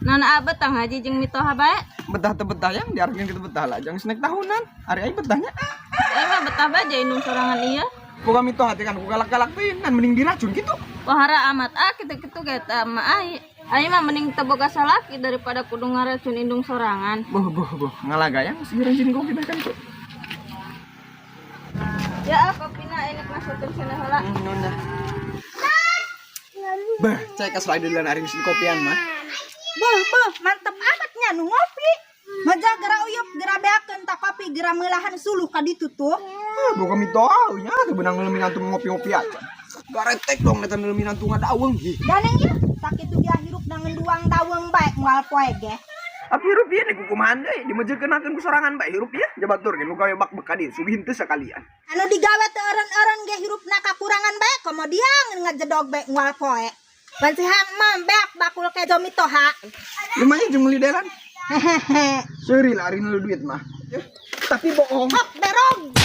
Nana betah ngaji jeung mitoha bae. Betah teu betah yang diarkeun kitu betah lah jeung snack tahunan. Ari aing betahnya. Mah betah bae jeung indung sorangan ieu. Boga mitoha teh kan ku galak-galak teuing kan mending diracun kitu. Pohara amat kitu-kitu ge teh mah ai mah mending teu boga salaki daripada kudu ngaracun indung sorangan. Boh ngalagayang si ranjin kopi teh kan tuh. Ya kopina enak masukin sana heula. Nunda. Bah, cek ka slide duluan ari si kopian mah. Beuh, mantep amatnya nu ngopi. Maja gera uyup, gera beakeun ta kopi, gera meulahan suluh ka ditu tuh. Boga mitoha nya teu beunang leumin antum ngopi-ngopi aja. Garetek dong eta leumin antum ngadaweung hi. Daneng ya, sakitu dia hirup dengan duang daweung bae moal poe ge. Tapi hirup ieu nih kukumahan deui dimejeukeunkeun ku sorangan bae hirup ieu jabatur ge nu gawe bak bekadi sugihin teu sakalian. Anu digawe teu eureun-eureun ge hirupna kakurangan bae komo dia ngajedog bae moal poe. Pan si mah beak bakul kejo mitoha. Lumayan jeung meuli deran. Hehehe. Seuri lah ari nu duit mah. Tapi bohong. Hop berong.